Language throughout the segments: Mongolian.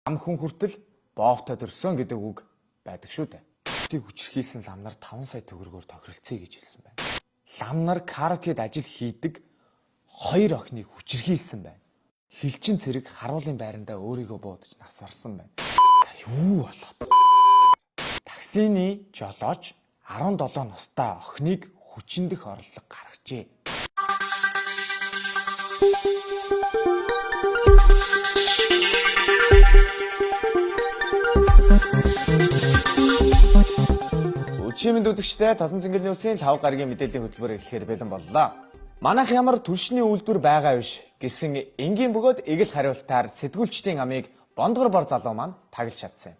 Ам хүн хүртэл боовтой төрсөн гэдэг үг байдаг шүү дээ. Тийг хүчрхийлсэн лам нар 5 сая төгрөгөөр тохиролцъё гэж хэлсэн байна. Лам нар караокед ажил хийдэг 2 охиныг хүчрхийлсэн байна. Хилчин цэрэг харуулын байрандаа өөрийгөө буудаж нас барсан байна. Юу болоод? Таксины жолооч 17 настай охиныг хүчиндэх орлого гаргажээ. Өчигмэнд үзэгчтэй Тосон цэнгэл ньюсийн 5 гарагийн мэдээллийн хөтөлбөр эхлэхээр бэлэн боллоо. Манайх ямар түлшний үйлдвэр байгаа биш гэсэн энгийн бөгөөд эгэл хариултаар сэтгүүлчдийн амийг бондгор бор залуу маань таглаж чадсан юм.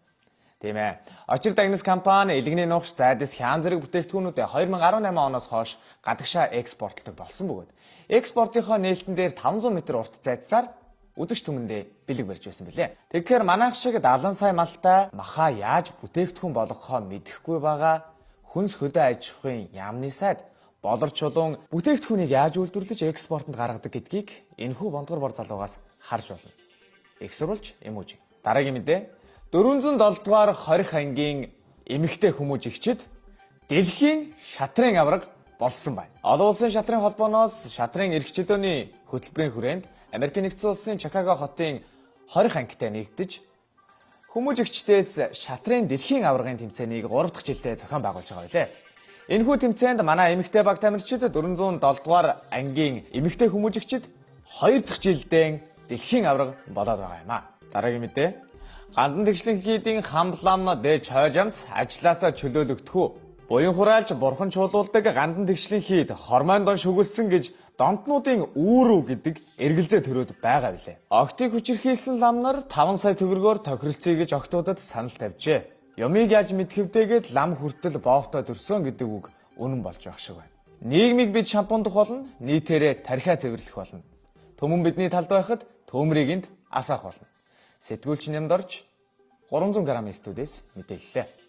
Тийм ээ. Очир дагнас компани элэгний нуугч зайдас хяан зэрэг бүтээгдэхүүнүүдээ 2018 оноос хойш гадагшаа экспортлдог болсон бөгөөд экспортынхоо нээлтэн дээр 500 м урт зайдсаар үзэгч түмэндээ бэлэг барьж байсан билээ. Тэгэхээр манайх шиг 70 сая малтай махаа яаж бүтээгдэхүүн болгохоо мэдэхгүй байгаа хүнс хөдөө аж ахуйн яамны сайд болор чулуун бүтээгдэхүүнийг яаж үйлдвэрлэж экспортод гаргадаг гэдгийг энэхүү бондгор бор залуугаас харж болно. Их сурвалж эмүүжи. Дараагийн мэдээ 407 дугаар хорих ангийн эмэгтэй хүмүүжигчид дэлхийн шатрын авраг болсон байна. Олон улсын шатрын холбооноос шатрын эрх чөлөөний хөтөлбөрийн хүрээнд Америк нэгдсэн улсын Чикаго хотын хорих ангитай нэгдэж хүмүүжигчдээс шатрын дэлхийн аваргын тэмцээнийг 3 дахь жилдээ зохион байгуулж байгаа билээ. Энэхүү тэмцээнд манай эмэгтэй баг тамирчид 407 дугаар ангийн эмэгтэй хүмүүжигчид 2 дахь жилдээ дэлхийн аварга болоод байгаа юм а. Дараагийн мэдээ. Гандан тэгшлэн хийдийн хамлам дэж хойжамц ажилласаа чөлөөлөгдөхүү. Буян хураалж бурхан чуулуулдаг гандан тэгшлэн хийд хормойн дон шүглсэн гэж донтнуудын үүрүү гэдэг эргэлзээ төрөөд байгаа билээ. Огтыг хүчирхийлсэн лам нар 5 сая төгрөгөөр тохиролцъё гэж огтуудад санал тавьжээ. Юмыг яаж мэдхэвдээгээд лам хүртэл боовтой төрсөн гэдэг үг үнэн болж байх шиг байна. Нийгмийг бид шампундах болно, нийтээрээ тархиа цэвэрлэх болно. Төмөн бидний талд байхад төмрийг энд асаах болно. Сэтгүүлч Нямдорч 300 г студиэс мэдээллээ.